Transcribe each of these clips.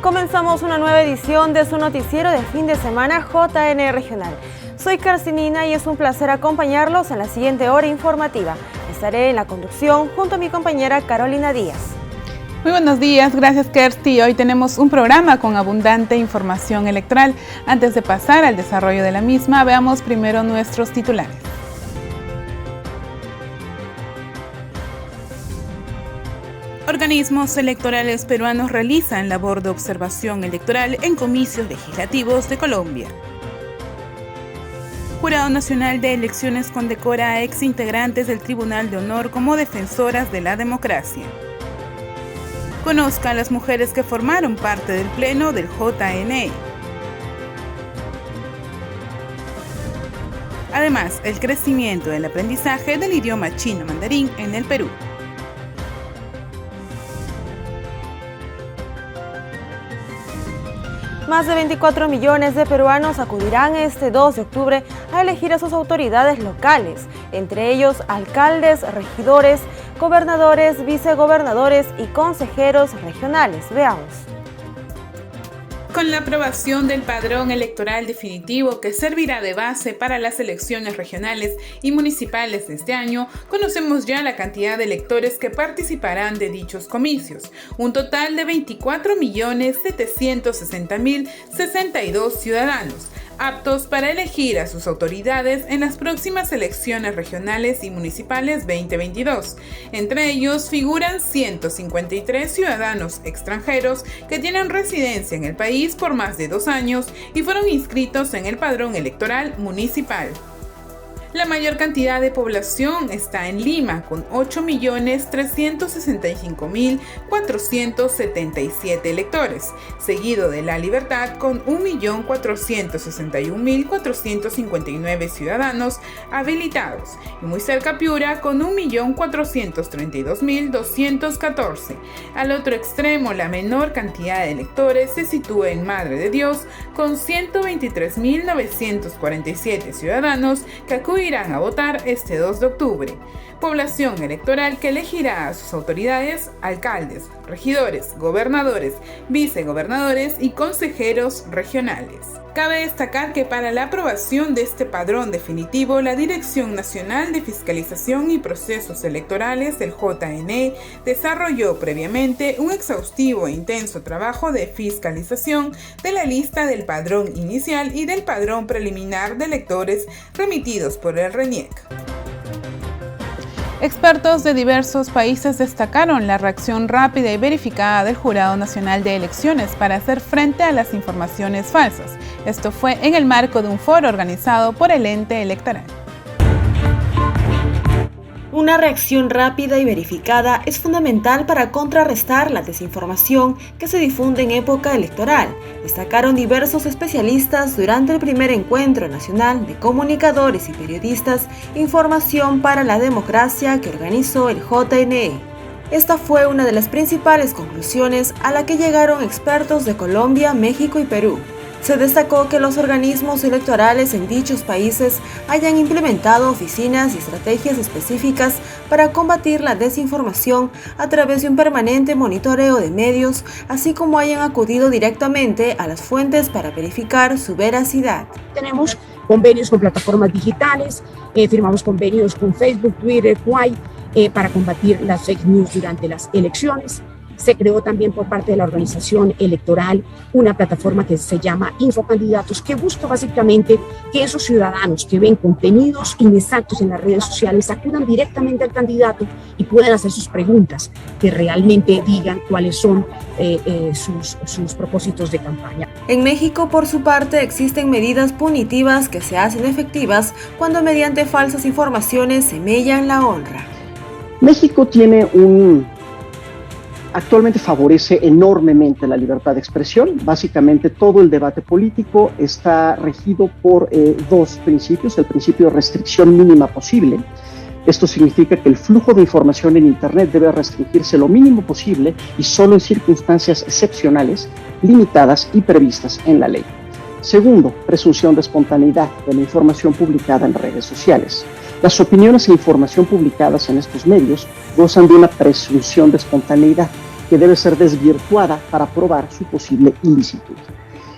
Comenzamos una nueva edición de su noticiero de fin de semana JN Regional. Soy Carcinina y es un placer acompañarlos en la siguiente hora informativa. Estaré en la conducción junto a mi compañera Carolina Díaz. Muy buenos días, gracias Kersti. Hoy tenemos un programa con abundante información electoral. Antes de pasar al desarrollo de la misma, veamos primero nuestros titulares. Organismos electorales peruanos realizan labor de observación electoral en comicios legislativos de Colombia. Jurado Nacional de Elecciones condecora a exintegrantes del Tribunal de Honor como defensoras de la democracia. Conozca a las mujeres que formaron parte del pleno del JNE. Además, el crecimiento del aprendizaje del idioma chino mandarín en el Perú. Más de 24 millones de peruanos acudirán este 2 de octubre a elegir a sus autoridades locales, entre ellos alcaldes, regidores, gobernadores, vicegobernadores y consejeros regionales. Veamos. Con la aprobación del padrón electoral definitivo que servirá de base para las elecciones regionales y municipales de este año, conocemos ya la cantidad de electores que participarán de dichos comicios, un total de 24.760.062 ciudadanos, aptos para elegir a sus autoridades en las próximas elecciones regionales y municipales 2022. Entre ellos figuran 153 ciudadanos extranjeros que tienen residencia en el país por más de 2 años y fueron inscritos en el padrón electoral municipal. La mayor cantidad de población está en Lima, con 8.365.477 electores, seguido de La Libertad con 1.461.459 ciudadanos habilitados, y muy cerca Piura con 1.432.214. Al otro extremo, la menor cantidad de electores se sitúa en Madre de Dios, con 123.947 ciudadanos que acudirán a votar este 2 de octubre. Población electoral que elegirá a sus autoridades, alcaldes, regidores, gobernadores, vicegobernadores y consejeros regionales. Cabe destacar que para la aprobación de este padrón definitivo, la Dirección Nacional de Fiscalización y Procesos Electorales, el JNE, desarrolló previamente un exhaustivo e intenso trabajo de fiscalización de la lista del padrón inicial y del padrón preliminar de electores remitidos por el RENIEC. Expertos de diversos países destacaron la reacción rápida y verificada del Jurado Nacional de Elecciones para hacer frente a las informaciones falsas. Esto fue en el marco de un foro organizado por el ente electoral. Una reacción rápida y verificada es fundamental para contrarrestar la desinformación que se difunde en época electoral, destacaron diversos especialistas durante el primer encuentro nacional de comunicadores y periodistas Información para la Democracia que organizó el JNE. Esta fue una de las principales conclusiones a la que llegaron expertos de Colombia, México y Perú. Se destacó que los organismos electorales en dichos países hayan implementado oficinas y estrategias específicas para combatir la desinformación a través de un permanente monitoreo de medios, así como hayan acudido directamente a las fuentes para verificar su veracidad. Tenemos convenios con plataformas digitales, firmamos convenios con Facebook, Twitter, Quai, para combatir las fake news durante las elecciones. Se creó también por parte de la organización electoral una plataforma que se llama Infocandidatos, que busca básicamente que esos ciudadanos que ven contenidos inexactos en las redes sociales acudan directamente al candidato y puedan hacer sus preguntas, que realmente digan cuáles son sus propósitos de campaña. En México, por su parte, existen medidas punitivas que se hacen efectivas cuando mediante falsas informaciones se mellan la honra. México tiene actualmente favorece enormemente la libertad de expresión. Básicamente todo el debate político está regido por 2 principios. El principio de restricción mínima posible. Esto significa que el flujo de información en Internet debe restringirse lo mínimo posible y solo en circunstancias excepcionales, limitadas y previstas en la ley. Segundo, presunción de espontaneidad de la información publicada en redes sociales. Las opiniones e información publicadas en estos medios gozan de una presunción de espontaneidad. que debe ser desvirtuada para probar su posible ilicitud.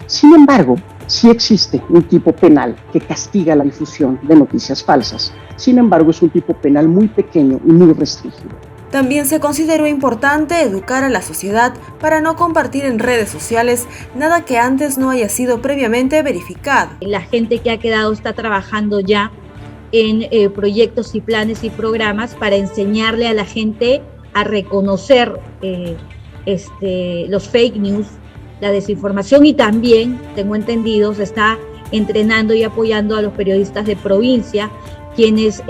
Sin embargo, sí existe un tipo penal que castiga la difusión de noticias falsas. Sin embargo, es un tipo penal muy pequeño y muy restringido. También se consideró importante educar a la sociedad para no compartir en redes sociales nada que antes no haya sido previamente verificado. La gente que ha quedado está trabajando ya en proyectos y planes y programas para enseñarle a la gente a reconocer los fake news, la desinformación, y también, tengo entendido, se está entrenando y apoyando a los periodistas de provincia, quienes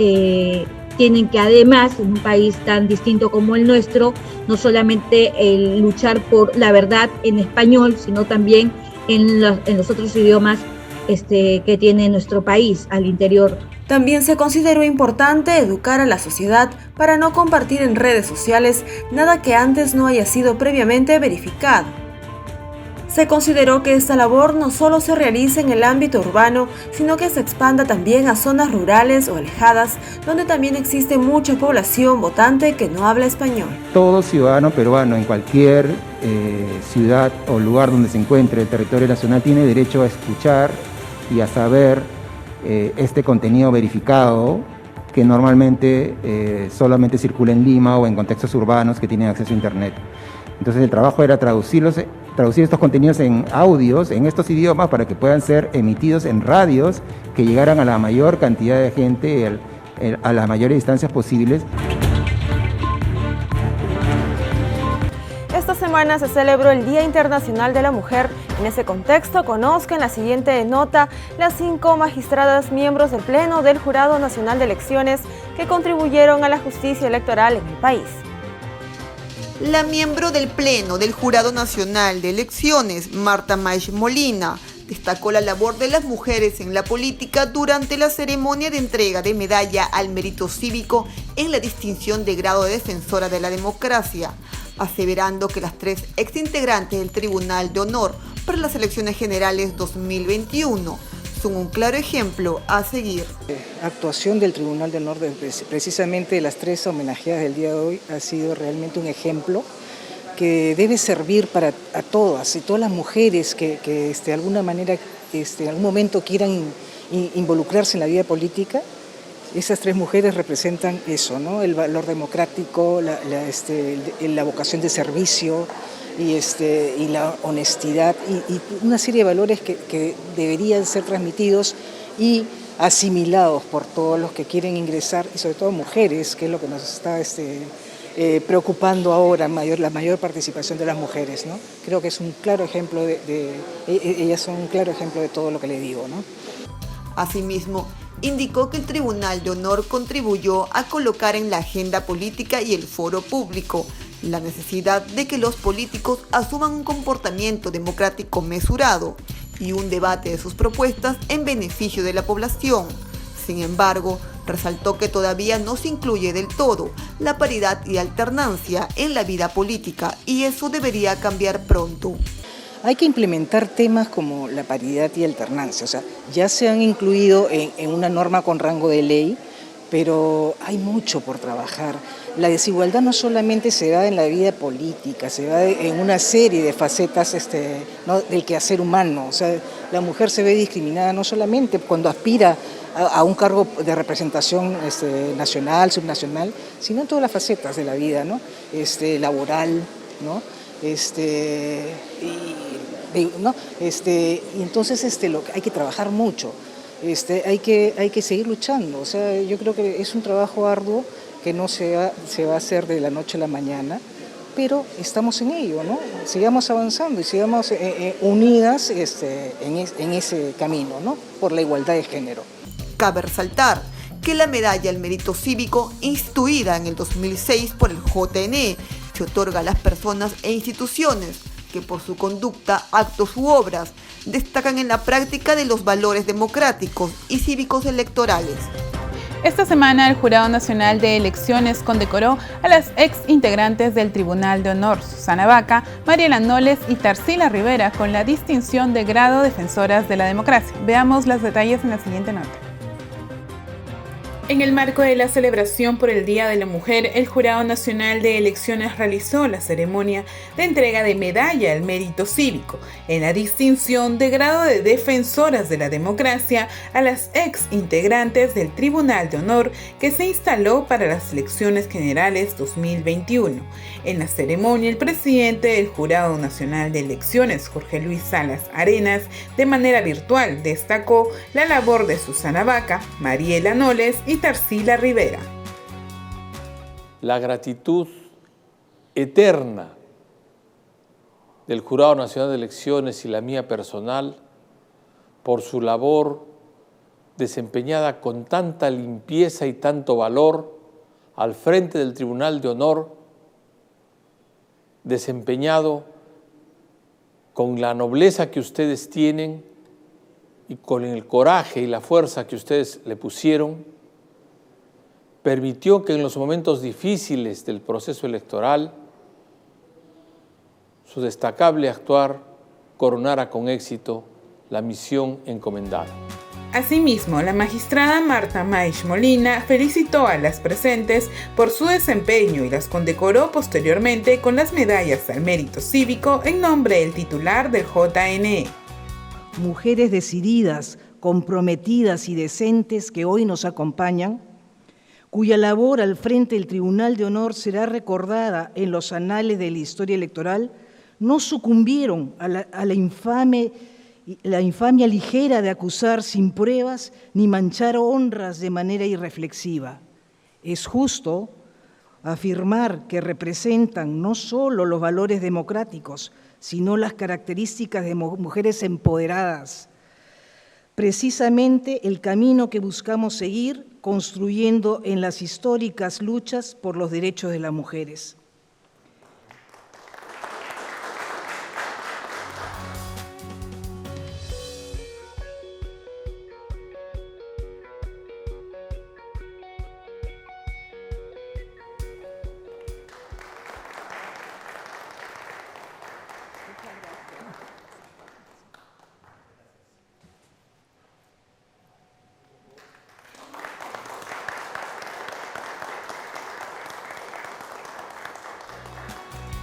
tienen que, además, en un país tan distinto como el nuestro, no solamente luchar por la verdad en español, sino también en los otros idiomas que tiene nuestro país al interior. También se consideró importante educar a la sociedad para no compartir en redes sociales nada que antes no haya sido previamente verificado. Se consideró que esta labor no solo se realice en el ámbito urbano, sino que se expanda también a zonas rurales o alejadas, donde también existe mucha población votante que no habla español. Todo ciudadano peruano en cualquier ciudad o lugar donde se encuentre el territorio nacional tiene derecho a escuchar y a saber este contenido verificado que normalmente solamente circula en Lima o en contextos urbanos que tienen acceso a Internet. Entonces el trabajo era traducir estos contenidos en audios, en estos idiomas, para que puedan ser emitidos en radios que llegaran a la mayor cantidad de gente, a las mayores distancias posibles. Esta semana se celebró el Día Internacional de la Mujer. En ese contexto, conozcan la siguiente nota las 5 magistradas miembros del Pleno del Jurado Nacional de Elecciones que contribuyeron a la justicia electoral en el país. La miembro del Pleno del Jurado Nacional de Elecciones, Marta Maish Molina, destacó la labor de las mujeres en la política durante la ceremonia de entrega de medalla al mérito cívico en la distinción de grado de defensora de la democracia, aseverando que las 3 exintegrantes del Tribunal de Honor para las elecciones generales 2021 son un claro ejemplo a seguir. La actuación del Tribunal de Honor, precisamente de las 3 homenajeadas del día de hoy, ha sido realmente un ejemplo que debe servir para a todas y todas las mujeres que de alguna manera, en algún momento quieran involucrarse en la vida política. Esas 3 mujeres representan eso, ¿no? El valor democrático, la vocación de servicio y la honestidad y una serie de valores que deberían ser transmitidos y asimilados por todos los que quieren ingresar, y sobre todo mujeres, que es lo que nos está preocupando ahora, la mayor participación de las mujeres, ¿no? Creo que es un claro ejemplo ellas son un claro ejemplo de todo lo que le digo, ¿no? Asimismo, indicó que el Tribunal de Honor contribuyó a colocar en la agenda política y el foro público la necesidad de que los políticos asuman un comportamiento democrático mesurado y un debate de sus propuestas en beneficio de la población. Sin embargo, resaltó que todavía no se incluye del todo la paridad y alternancia en la vida política y eso debería cambiar pronto. Hay que implementar temas como la paridad y alternancia, o sea, ya se han incluido en una norma con rango de ley, pero hay mucho por trabajar. La desigualdad no solamente se da en la vida política, se da en una serie de facetas ¿no? del quehacer humano. O sea, la mujer se ve discriminada no solamente cuando aspira a un cargo de representación nacional, subnacional, sino en todas las facetas de la vida, ¿no? Laboral, ¿no? Y entonces hay que trabajar mucho, hay que seguir luchando. O sea, yo creo que es un trabajo arduo que no se va a hacer de la noche a la mañana, pero estamos en ello, ¿no? Sigamos avanzando y sigamos unidas en ese camino, ¿no? Por la igualdad de género. Cabe resaltar que la medalla al mérito cívico, instituida en el 2006 por el JNE, se otorga a las personas e instituciones que por su conducta, actos u obras destacan en la práctica de los valores democráticos y cívicos electorales. Esta semana el Jurado Nacional de Elecciones condecoró a las ex integrantes del Tribunal de Honor, Susana Vaca, Mariela Noles y Tarsila Rivera, con la distinción de grado Defensoras de la Democracia. Veamos los detalles en la siguiente nota. En el marco de la celebración por el Día de la Mujer, el Jurado Nacional de Elecciones realizó la ceremonia de entrega de medalla al mérito cívico en la distinción de grado de defensoras de la democracia a las ex integrantes del Tribunal de Honor que se instaló para las elecciones generales 2021. En la ceremonia, el presidente del Jurado Nacional de Elecciones, Jorge Luis Salas Arenas, de manera virtual destacó la labor de Susana Vaca, Mariela Noles y Tarsila Rivera. La gratitud eterna del Jurado Nacional de Elecciones y la mía personal por su labor desempeñada con tanta limpieza y tanto valor al frente del Tribunal de Honor, desempeñado con la nobleza que ustedes tienen y con el coraje y la fuerza que ustedes le pusieron, permitió que en los momentos difíciles del proceso electoral su destacable actuar coronara con éxito la misión encomendada. Asimismo, la magistrada Marta Maish Molina felicitó a las presentes por su desempeño y las condecoró posteriormente con las medallas al mérito cívico en nombre del titular del JNE. Mujeres decididas, comprometidas y decentes que hoy nos acompañan, cuya labor al frente del Tribunal de Honor será recordada en los anales de la historia electoral, no sucumbieron a la infamia ligera de acusar sin pruebas ni manchar honras de manera irreflexiva. Es justo afirmar que representan no solo los valores democráticos, sino las características de mujeres empoderadas. Precisamente el camino que buscamos seguir construyendo en las históricas luchas por los derechos de las mujeres.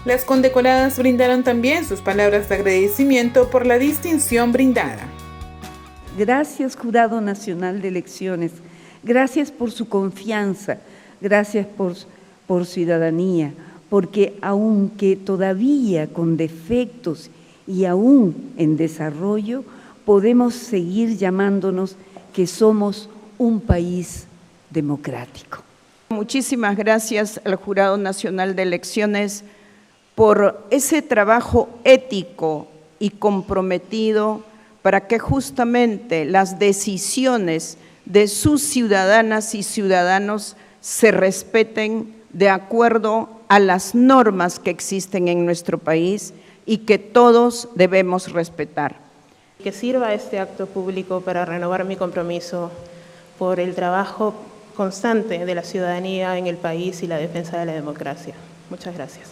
Las condecoradas brindaron también sus palabras de agradecimiento por la distinción brindada. Gracias, Jurado Nacional de Elecciones. Gracias por su confianza. Gracias por ciudadanía. Porque aunque todavía con defectos y aún en desarrollo, podemos seguir llamándonos que somos un país democrático. Muchísimas gracias al Jurado Nacional de Elecciones por ese trabajo ético y comprometido para que justamente las decisiones de sus ciudadanas y ciudadanos se respeten de acuerdo a las normas que existen en nuestro país y que todos debemos respetar. Que sirva este acto público para renovar mi compromiso por el trabajo constante de la ciudadanía en el país y la defensa de la democracia. Muchas gracias.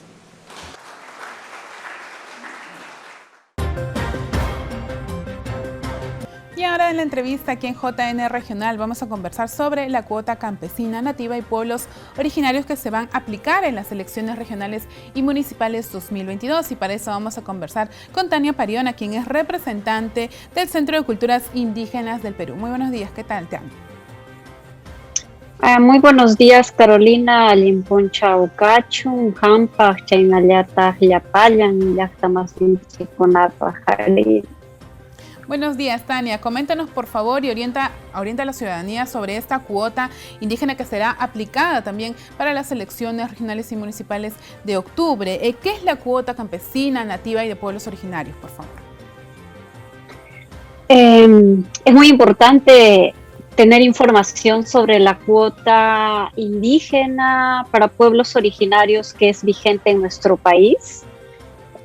Y ahora en la entrevista aquí en JN Regional vamos a conversar sobre la cuota campesina, nativa y pueblos originarios que se van a aplicar en las elecciones regionales y municipales 2022. Y para eso vamos a conversar con Tania Pariona, quien es representante del Centro de Culturas Indígenas del Perú. Muy buenos días, ¿qué tal, Tania? Muy buenos días, Carolina. Limponcha Ucachu, Hampa, Chainallata, Yapayan, Yactamasin, Chiconapa, Jali. Buenos días, Tania. Coméntanos, por favor, y orienta a la ciudadanía sobre esta cuota indígena que será aplicada también para las elecciones regionales y municipales de octubre. ¿Qué es la cuota campesina, nativa y de pueblos originarios, por favor? Es muy importante tener información sobre la cuota indígena para pueblos originarios que es vigente en nuestro país.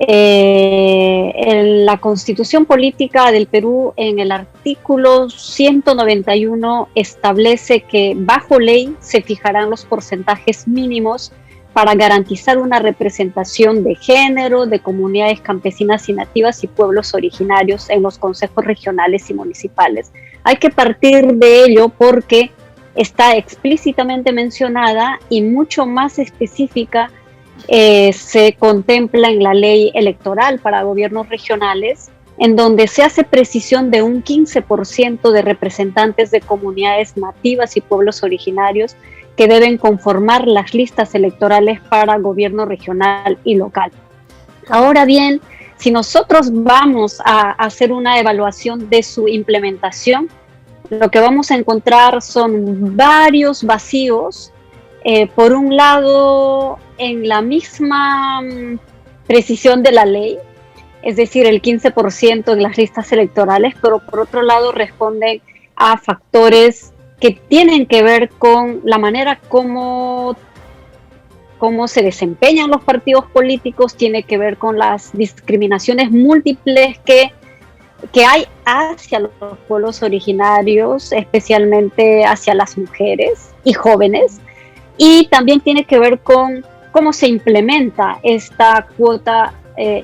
En la Constitución Política del Perú, en el artículo 191, establece que bajo ley se fijarán los porcentajes mínimos para garantizar una representación de género, de comunidades campesinas y nativas y pueblos originarios en los consejos regionales y municipales. Hay que partir de ello porque está explícitamente mencionada y mucho más específica se contempla en la ley electoral para gobiernos regionales, en donde se hace precisión de un 15% de representantes de comunidades nativas y pueblos originarios que deben conformar las listas electorales para gobierno regional y local. Ahora bien, si nosotros vamos a hacer una evaluación de su implementación, lo que vamos a encontrar son varios vacíos. Por un lado, en la misma precisión de la ley, es decir, el 15% en las listas electorales, pero por otro lado responden a factores que tienen que ver con la manera como se desempeñan los partidos políticos, tiene que ver con las discriminaciones múltiples que hay hacia los pueblos originarios, especialmente hacia las mujeres y jóvenes, y también tiene que ver con cómo se implementa esta cuota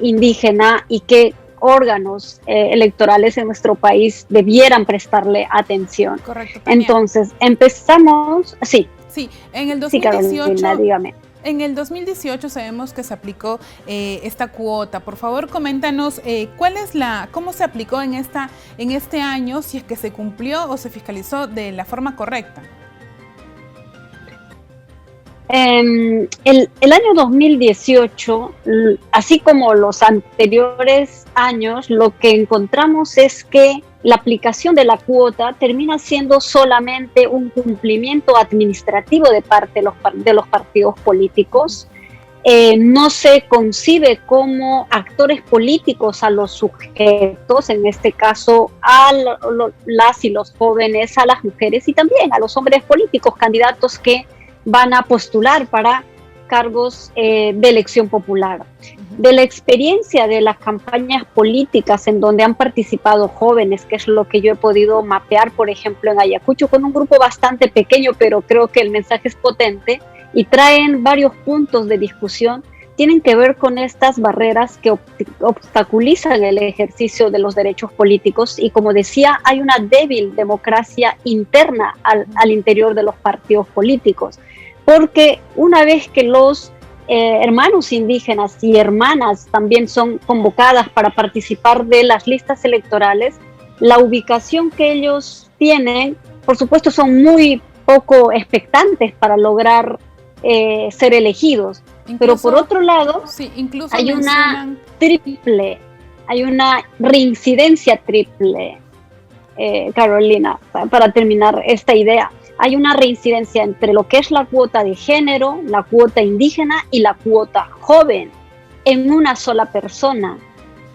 indígena y qué órganos electorales en nuestro país debieran prestarle atención. Correcto, Tania. Entonces, empezamos, sí. Sí, en el 2018, sí, Carolina, dígame. En el 2018 sabemos que se aplicó esta cuota. Por favor, coméntanos cómo se aplicó en este año, si es que se cumplió o se fiscalizó de la forma correcta. El año 2018, así como los anteriores años, lo que encontramos es que la aplicación de la cuota termina siendo solamente un cumplimiento administrativo de parte de los partidos políticos. No se concibe como actores políticos a los sujetos, en este caso a las y los jóvenes, a las mujeres y también a los hombres políticos, candidatos que van a postular para cargos de elección popular. De la experiencia de las campañas políticas en donde han participado jóvenes, que es lo que yo he podido mapear, por ejemplo, en Ayacucho, con un grupo bastante pequeño, pero creo que el mensaje es potente y traen varios puntos de discusión, tienen que ver con estas barreras que obstaculizan el ejercicio de los derechos políticos y, como decía, hay una débil democracia interna al interior de los partidos políticos, porque una vez que los hermanos indígenas y hermanas también son convocadas para participar de las listas electorales, la ubicación que ellos tienen, por supuesto, son muy poco expectantes para lograr ser elegidos. Incluso, pero por otro lado, sí, hay una reincidencia triple, Carolina, para terminar esta idea. Hay una reincidencia entre lo que es la cuota de género, la cuota indígena y la cuota joven en una sola persona.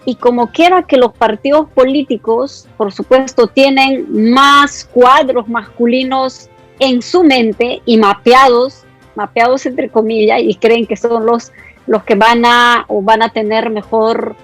Y como quiera que los partidos políticos, por supuesto, tienen más cuadros masculinos en su mente y mapeados entre comillas, y creen que son los que van a tener mejor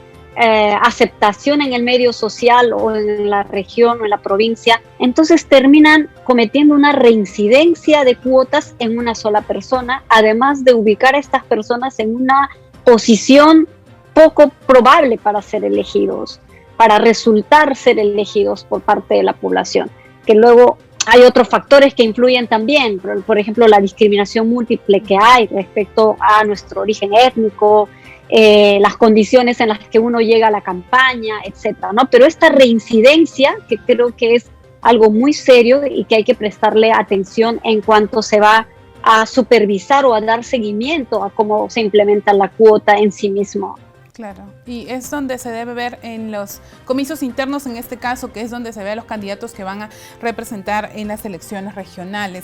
aceptación en el medio social o en la región o en la provincia, entonces terminan cometiendo una reincidencia de cuotas en una sola persona, además de ubicar a estas personas en una posición poco probable para ser elegidos, para resultar ser elegidos por parte de la población, que luego hay otros factores que influyen también, por ejemplo, la discriminación múltiple que hay respecto a nuestro origen étnico, las condiciones en las que uno llega a la campaña, etcétera, ¿no? Pero esta reincidencia, que creo que es algo muy serio y que hay que prestarle atención en cuanto se va a supervisar o a dar seguimiento a cómo se implementa la cuota en sí mismo. Claro, y es donde se debe ver en los comicios internos, en este caso, que es donde se ve a los candidatos que van a representar en las elecciones regionales.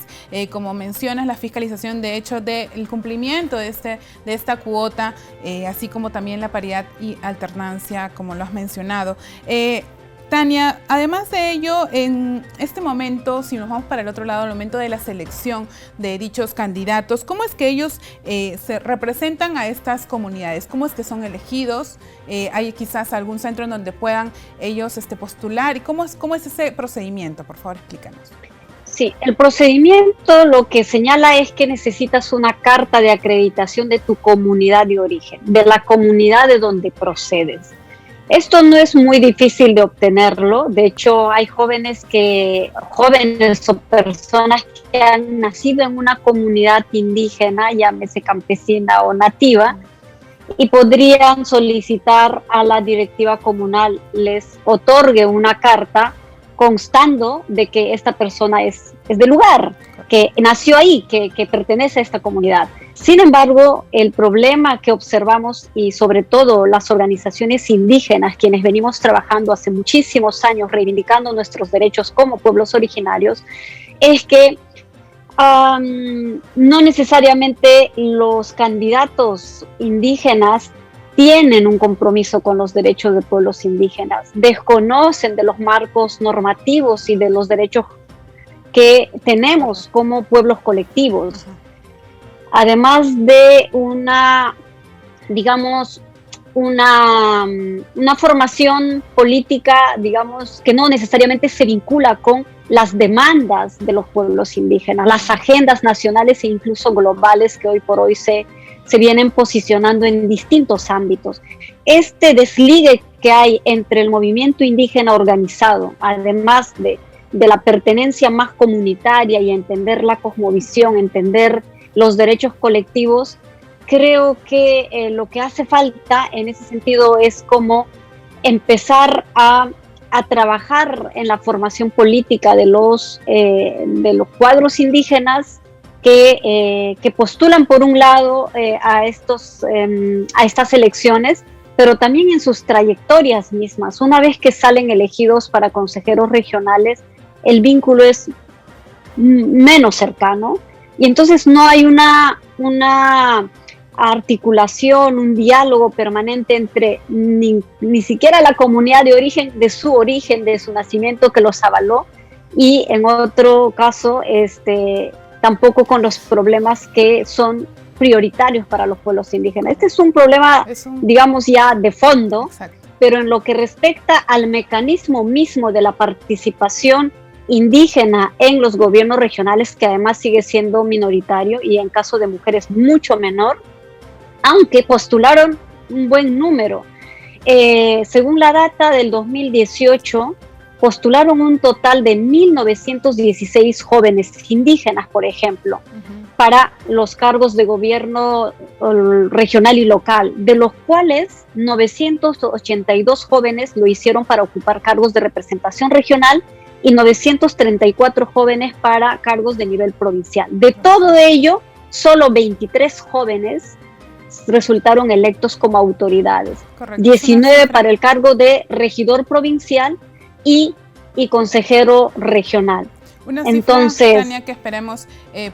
Como mencionas, la fiscalización, de hecho, del cumplimiento de esta cuota, así como también la paridad y alternancia, como lo has mencionado. Tania, además de ello, en este momento, si nos vamos para el otro lado, el momento de la selección de dichos candidatos, ¿cómo es que ellos se representan a estas comunidades? ¿Cómo es que son elegidos? ¿Hay quizás algún centro en donde puedan ellos postular? ¿Y cómo es ese procedimiento? Por favor, explícanos. Sí, el procedimiento lo que señala es que necesitas una carta de acreditación de tu comunidad de origen, de la comunidad de donde procedes. Esto no es muy difícil de obtenerlo. De hecho, hay jóvenes o personas que han nacido en una comunidad indígena, llámese campesina o nativa, y podrían solicitar a la directiva comunal les otorgue una carta constando de que esta persona es del lugar, que nació ahí, que pertenece a esta comunidad. Sin embargo, el problema que observamos, y sobre todo las organizaciones indígenas, quienes venimos trabajando hace muchísimos años reivindicando nuestros derechos como pueblos originarios, es que no necesariamente los candidatos indígenas tienen un compromiso con los derechos de pueblos indígenas, desconocen de los marcos normativos y de los derechos que tenemos como pueblos colectivos. Además de una formación política, digamos, que no necesariamente se vincula con las demandas de los pueblos indígenas, las agendas nacionales e incluso globales que hoy por hoy se vienen posicionando en distintos ámbitos. Este desligue que hay entre el movimiento indígena organizado, además de la pertenencia más comunitaria y entender la cosmovisión, entender los derechos colectivos, creo que lo que hace falta en ese sentido es como empezar a trabajar en la formación política de los cuadros indígenas que postulan por un lado a estas elecciones, pero también en sus trayectorias mismas. Una vez que salen elegidos para consejeros regionales, el vínculo es menos cercano y entonces no hay una articulación, un diálogo permanente entre ni siquiera la comunidad de su nacimiento que los avaló, y en otro caso tampoco con los problemas que son prioritarios para los pueblos indígenas. Este es un problema, digamos, ya de fondo. Exacto. Pero en lo que respecta al mecanismo mismo de la participación indígena en los gobiernos regionales, que además sigue siendo minoritario y en caso de mujeres mucho menor, aunque postularon un buen número. Según la data del 2018, postularon un total de 1.916 jóvenes indígenas, por ejemplo, para los cargos de gobierno regional y local, de los cuales 982 jóvenes lo hicieron para ocupar cargos de representación regional y 934 jóvenes para cargos de nivel provincial. De todo ello, solo 23 jóvenes resultaron electos como autoridades. Correcto. 19 para el cargo de regidor provincial y consejero regional. Una cifra, Tania, que esperemos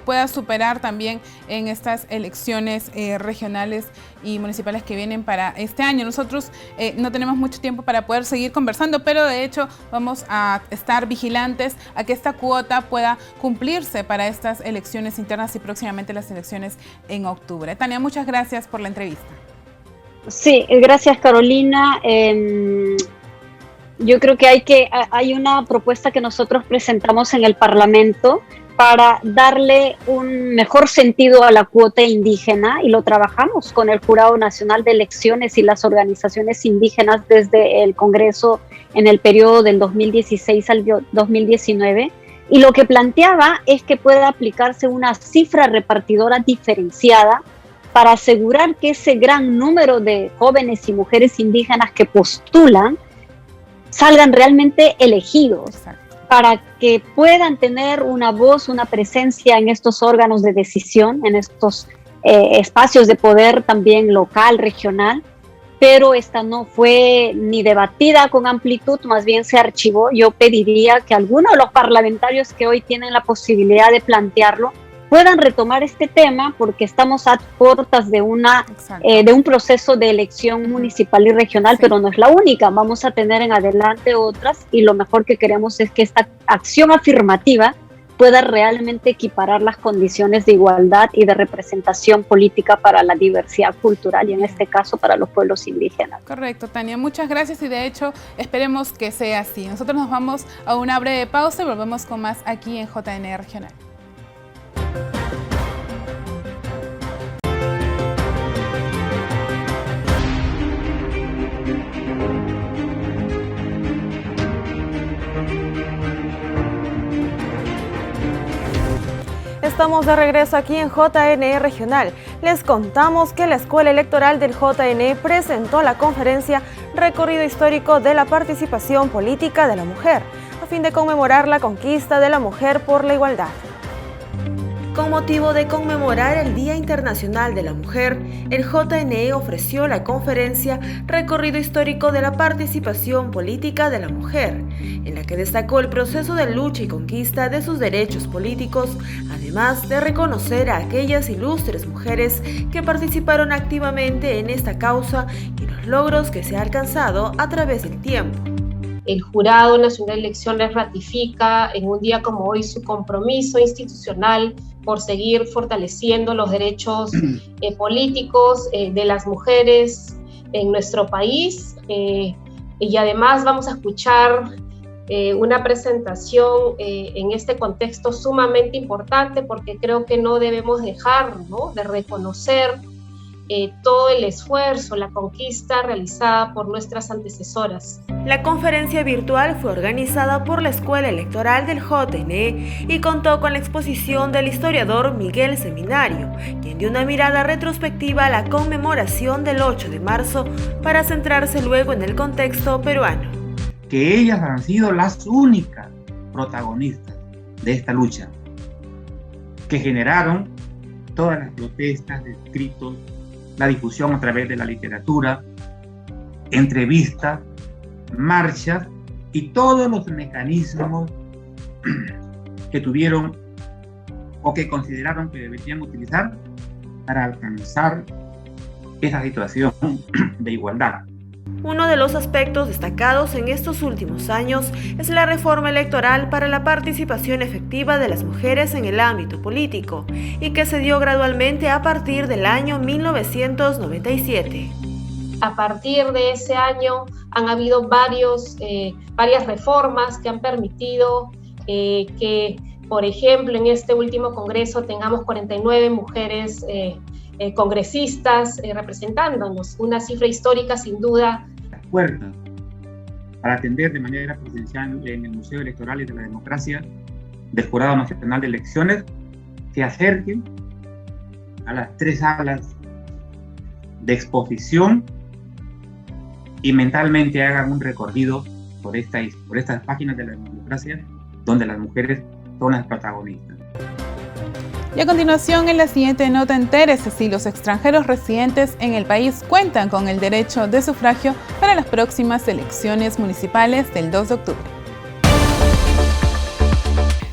pueda superar también en estas elecciones regionales y municipales que vienen para este año. Nosotros no tenemos mucho tiempo para poder seguir conversando, pero de hecho vamos a estar vigilantes a que esta cuota pueda cumplirse para estas elecciones internas y próximamente las elecciones en octubre. Tania, muchas gracias por la entrevista. Sí, gracias, Carolina. Yo creo que hay una propuesta que nosotros presentamos en el Parlamento para darle un mejor sentido a la cuota indígena, y lo trabajamos con el Jurado Nacional de Elecciones y las organizaciones indígenas desde el Congreso en el periodo del 2016 al 2019, y lo que planteaba es que pueda aplicarse una cifra repartidora diferenciada para asegurar que ese gran número de jóvenes y mujeres indígenas que postulan salgan realmente elegidos. Exacto. Para que puedan tener una voz, una presencia en estos órganos de decisión, en estos espacios de poder también local, regional, pero esta no fue ni debatida con amplitud, más bien se archivó. Yo pediría que algunos de los parlamentarios que hoy tienen la posibilidad de plantearlo puedan retomar este tema, porque estamos a puertas de un proceso de elección municipal y regional, pero no es la única. Vamos a tener en adelante otras, y lo mejor que queremos es que esta acción afirmativa pueda realmente equiparar las condiciones de igualdad y de representación política para la diversidad cultural, y en este caso para los pueblos indígenas. Correcto, Tania, muchas gracias, y de hecho esperemos que sea así. Nosotros nos vamos a una breve pausa y volvemos con más aquí en JN Regional. estamos de regreso aquí en JNE Regional. Les contamos que la Escuela Electoral del JNE presentó la conferencia Recorrido Histórico de la Participación Política de la Mujer, a fin de conmemorar la conquista de la mujer por la igualdad. Con motivo de conmemorar el Día Internacional de la Mujer, el JNE ofreció la conferencia Recorrido Histórico de la Participación Política de la Mujer, en la que destacó el proceso de lucha y conquista de sus derechos políticos, además de reconocer a aquellas ilustres mujeres que participaron activamente en esta causa y los logros que se ha alcanzado a través del tiempo. El Jurado Nacional de Elecciones ratifica en un día como hoy su compromiso institucional por seguir fortaleciendo los derechos políticos de las mujeres en nuestro país. Y además vamos a escuchar una presentación en este contexto sumamente importante, porque creo que no debemos dejar, ¿no?, de reconocer todo el esfuerzo, la conquista realizada por nuestras antecesoras. La conferencia virtual fue organizada por la Escuela Electoral del JNE y contó con la exposición del historiador Miguel Seminario, quien dio una mirada retrospectiva a la conmemoración del 8 de marzo para centrarse luego en el contexto peruano. Que ellas han sido las únicas protagonistas de esta lucha, que generaron todas las protestas, escritos, la difusión a través de la literatura, entrevistas, marchas y todos los mecanismos que tuvieron o que consideraron que deberían utilizar para alcanzar esa situación de igualdad. Uno de los aspectos destacados en estos últimos años es la reforma electoral para la participación efectiva de las mujeres en el ámbito político y que se dio gradualmente a partir del año 1997. A partir de ese año han habido varias reformas que han permitido que, por ejemplo, en este último congreso tengamos 49 mujeres congresistas representándonos, una cifra histórica sin duda. Puertas para atender de manera presencial en el Museo Electoral y de la Democracia del Jurado Nacional de Elecciones, se acerquen a las 3 salas de exposición y mentalmente hagan un recorrido por estas páginas de la democracia donde las mujeres son las protagonistas. Y a continuación, en la siguiente nota, entérese si los extranjeros residentes en el país cuentan con el derecho de sufragio para las próximas elecciones municipales del 2 de octubre.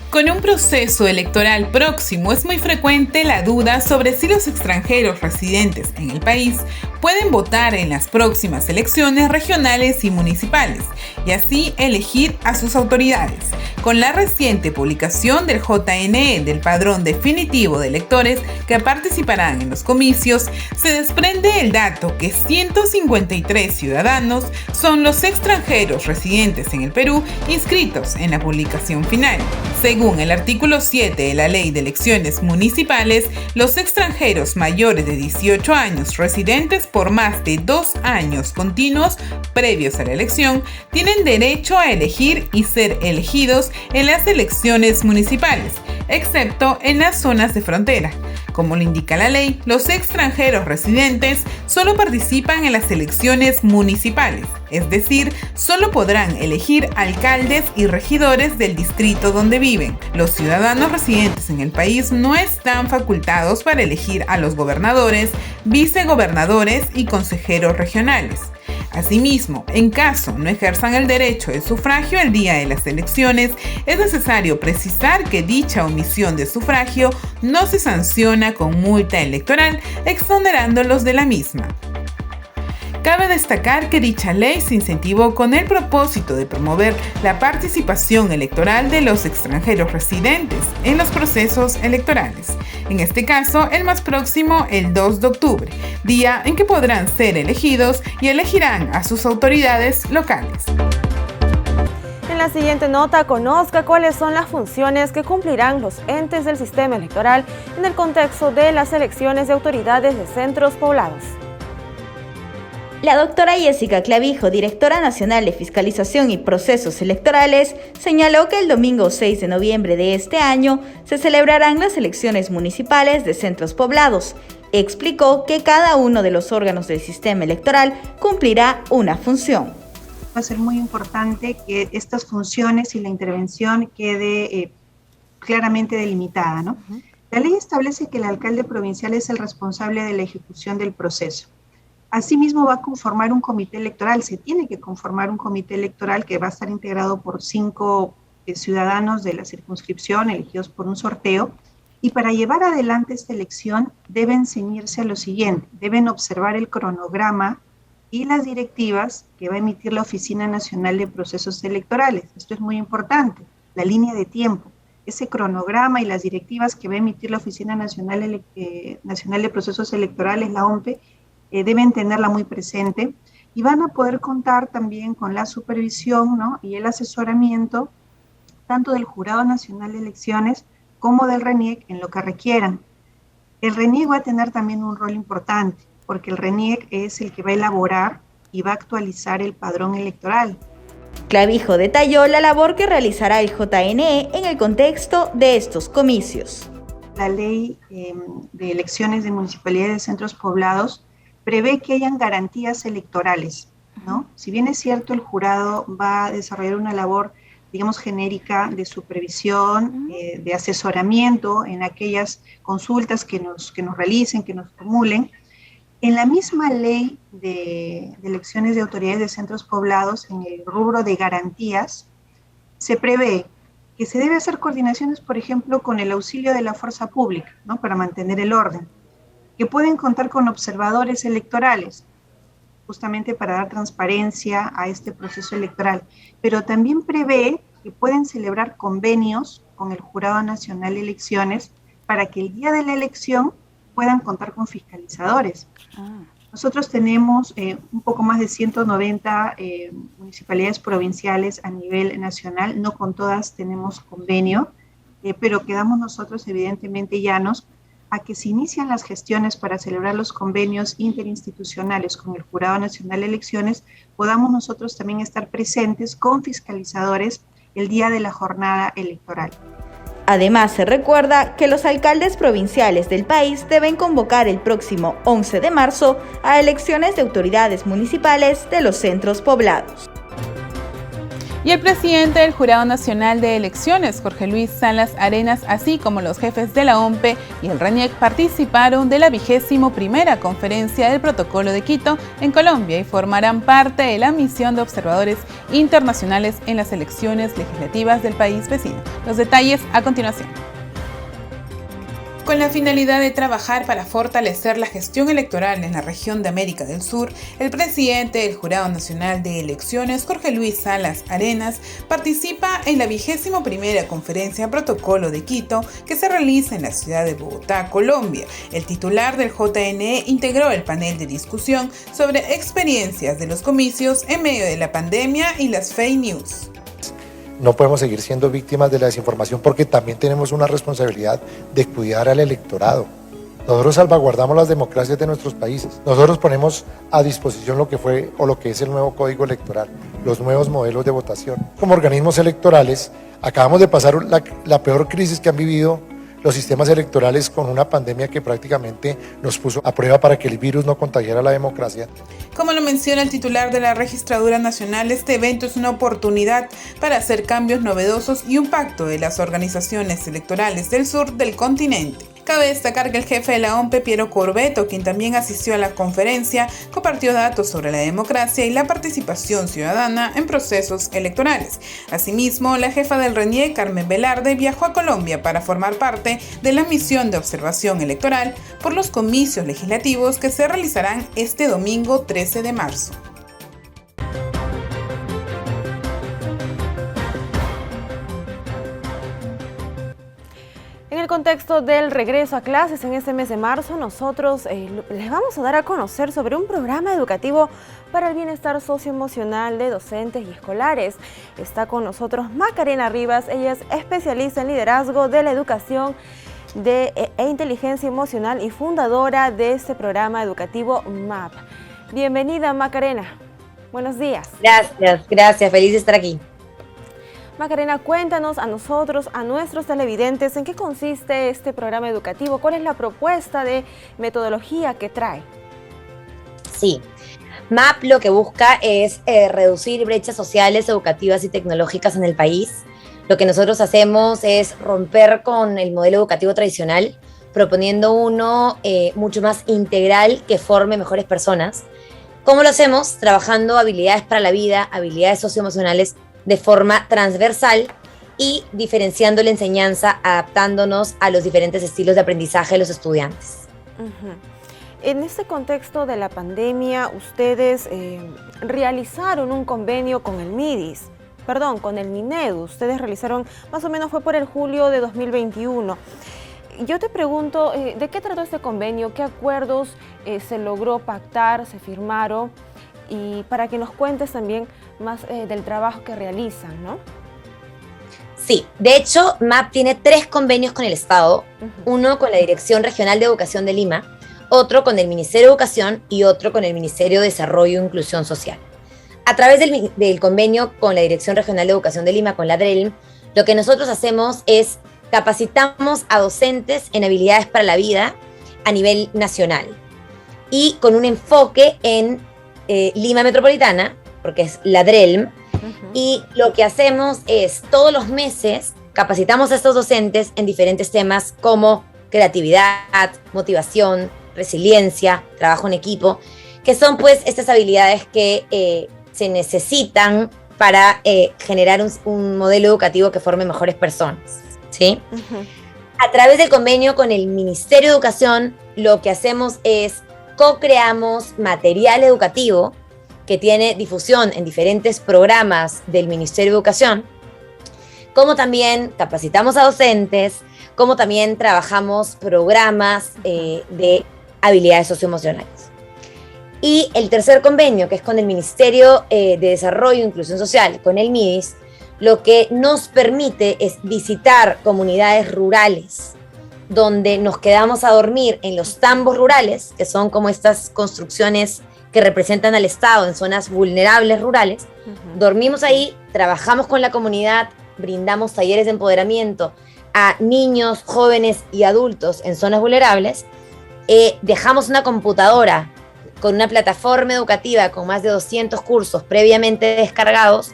Con un proceso electoral próximo, es muy frecuente la duda sobre si los extranjeros residentes en el país pueden votar en las próximas elecciones regionales y municipales y así elegir a sus autoridades. Con la reciente publicación del JNE del padrón definitivo de electores que participarán en los comicios, se desprende el dato que 153 ciudadanos son los extranjeros residentes en el Perú inscritos en la publicación final. Según el artículo 7 de la Ley de Elecciones Municipales, los extranjeros mayores de 18 años residentes por más de 2 años continuos previos a la elección tienen derecho a elegir y ser elegidos en las elecciones municipales, excepto en las zonas de frontera. Como lo indica la ley, los extranjeros residentes solo participan en las elecciones municipales, es decir, solo podrán elegir alcaldes y regidores del distrito donde viven. Los ciudadanos residentes en el país no están facultados para elegir a los gobernadores, vicegobernadores y consejeros regionales. Asimismo, en caso no ejerzan el derecho de sufragio el día de las elecciones, es necesario precisar que dicha omisión de sufragio no se sanciona con multa electoral, exonerándolos de la misma. Cabe destacar que dicha ley se incentivó con el propósito de promover la participación electoral de los extranjeros residentes en los procesos electorales. En este caso, el más próximo, el 2 de octubre, día en que podrán ser elegidos y elegirán a sus autoridades locales. En la siguiente nota, conozca cuáles son las funciones que cumplirán los entes del sistema electoral en el contexto de las elecciones de autoridades de centros poblados. La doctora Jessica Clavijo, directora nacional de Fiscalización y Procesos Electorales, señaló que el domingo 6 de noviembre de este año se celebrarán las elecciones municipales de centros poblados. Explicó que cada uno de los órganos del sistema electoral cumplirá una función. Va a ser muy importante que estas funciones y la intervención quede claramente delimitada, ¿no? La ley establece que el alcalde provincial es el responsable de la ejecución del proceso. Asimismo, va a conformar un comité electoral, se tiene que conformar un comité electoral que va a estar integrado por 5 ciudadanos de la circunscripción elegidos por un sorteo, y para llevar adelante esta elección deben ceñirse a lo siguiente: deben observar el cronograma y las directivas que va a emitir la Oficina Nacional de Procesos Electorales. Esto es muy importante, la línea de tiempo. Ese cronograma y las directivas que va a emitir la Oficina Nacional de Procesos Electorales, la OMPE, deben tenerla muy presente, y van a poder contar también con la supervisión, ¿no?, y el asesoramiento tanto del Jurado Nacional de Elecciones como del RENIEC en lo que requieran. El RENIEC va a tener también un rol importante, porque el RENIEC es el que va a elaborar y va a actualizar el padrón electoral. Clavijo detalló la labor que realizará el JNE en el contexto de estos comicios. La ley de elecciones de municipalidades de centros poblados prevé que hayan garantías electorales, ¿no? Si bien es cierto, el jurado va a desarrollar una labor, digamos, genérica de supervisión, de asesoramiento en aquellas consultas que nos realicen, que nos formulen. En la misma ley de elecciones de autoridades de centros poblados, en el rubro de garantías, se prevé que se debe hacer coordinaciones, por ejemplo, con el auxilio de la fuerza pública, ¿no?, para mantener el orden, que pueden contar con observadores electorales, justamente para dar transparencia a este proceso electoral, pero también prevé que pueden celebrar convenios con el Jurado Nacional de Elecciones para que el día de la elección puedan contar con fiscalizadores. Nosotros tenemos un poco más de 190 municipalidades provinciales a nivel nacional, no con todas tenemos convenio, pero quedamos nosotros evidentemente llanos a que se inician las gestiones para celebrar los convenios interinstitucionales con el Jurado Nacional de Elecciones, podamos nosotros también estar presentes con fiscalizadores el día de la jornada electoral. Además, se recuerda que los alcaldes provinciales del país deben convocar el próximo 11 de marzo a elecciones de autoridades municipales de los centros poblados. Y el presidente del Jurado Nacional de Elecciones, Jorge Luis Salas Arenas, así como los jefes de la OMPE y el RENIEC participaron de la 21ª Conferencia del Protocolo de Quito en Colombia y formarán parte de la misión de observadores internacionales en las elecciones legislativas del país vecino. Los detalles a continuación. Con la finalidad de trabajar para fortalecer la gestión electoral en la región de América del Sur, el presidente del Jurado Nacional de Elecciones, Jorge Luis Salas Arenas, participa en la 21ª Conferencia Protocolo de Quito que se realiza en la ciudad de Bogotá, Colombia. El titular del JNE integró el panel de discusión sobre experiencias de los comicios en medio de la pandemia y las fake news. No podemos seguir siendo víctimas de la desinformación porque también tenemos una responsabilidad de cuidar al electorado. Nosotros salvaguardamos las democracias de nuestros países. Nosotros ponemos a disposición lo que fue o lo que es el nuevo código electoral, los nuevos modelos de votación. Como organismos electorales, acabamos de pasar la peor crisis que han vivido los sistemas electorales con una pandemia que prácticamente nos puso a prueba para que el virus no contagiara la democracia. Como lo menciona el titular de la Registraduría Nacional, este evento es una oportunidad para hacer cambios novedosos y un pacto de las organizaciones electorales del sur del continente. Cabe destacar que el jefe de la OMPE, Piero Corbeto, quien también asistió a la conferencia, compartió datos sobre la democracia y la participación ciudadana en procesos electorales. Asimismo, la jefa del RENIEC, Carmen Velarde, viajó a Colombia para formar parte de la misión de observación electoral por los comicios legislativos que se realizarán este domingo 13 de marzo. En el contexto del regreso a clases en este mes de marzo, nosotros les vamos a dar a conocer sobre un programa educativo para el bienestar socioemocional de docentes y escolares. Está con nosotros Macarena Rivas, ella es especialista en liderazgo de la educación e inteligencia emocional y fundadora de este programa educativo MAP. Bienvenida, Macarena. Buenos días. Gracias, feliz de estar aquí. Macarena, cuéntanos a nosotros, a nuestros televidentes, ¿en qué consiste este programa educativo? ¿Cuál es la propuesta de metodología que trae? Sí, MAP lo que busca es reducir brechas sociales, educativas y tecnológicas en el país. Lo que nosotros hacemos es romper con el modelo educativo tradicional, proponiendo uno mucho más integral que forme mejores personas. ¿Cómo lo hacemos? Trabajando habilidades para la vida, habilidades socioemocionales de forma transversal y diferenciando la enseñanza, adaptándonos a los diferentes estilos de aprendizaje de los estudiantes. En este contexto de la pandemia, ustedes realizaron un convenio con el con el Minedu. Ustedes realizaron, más o menos fue por el julio de 2021. Yo te pregunto, ¿de qué trató este convenio? ¿Qué acuerdos se logró pactar, se firmaron? Y para que nos cuentes también más del trabajo que realizan, ¿no? Sí, de hecho, MAP tiene 3 convenios con el Estado, uno con la Dirección Regional de Educación de Lima, otro con el Ministerio de Educación y otro con el Ministerio de Desarrollo e Inclusión Social. A través del convenio con la Dirección Regional de Educación de Lima, con la DRELM, lo que nosotros hacemos es capacitamos a docentes en habilidades para la vida a nivel nacional y con un enfoque en Lima Metropolitana, porque es la DRELM, y lo que hacemos es todos los meses capacitamos a estos docentes en diferentes temas como creatividad, motivación, resiliencia, trabajo en equipo, que son pues estas habilidades que se necesitan para generar un modelo educativo que forme mejores personas, ¿sí? A través del convenio con el Ministerio de Educación, lo que hacemos es co-creamos material educativo que tiene difusión en diferentes programas del Ministerio de Educación, como también capacitamos a docentes, como también trabajamos programas de habilidades socioemocionales. Y el tercer convenio, que es con el Ministerio de Desarrollo e Inclusión Social, con el MIDIS, lo que nos permite es visitar comunidades rurales, donde nos quedamos a dormir en los tambos rurales, que son como estas construcciones que representan al Estado en zonas vulnerables rurales. Dormimos ahí, trabajamos con la comunidad, brindamos talleres de empoderamiento a niños, jóvenes y adultos en zonas vulnerables. Dejamos una computadora con una plataforma educativa con más de 200 cursos previamente descargados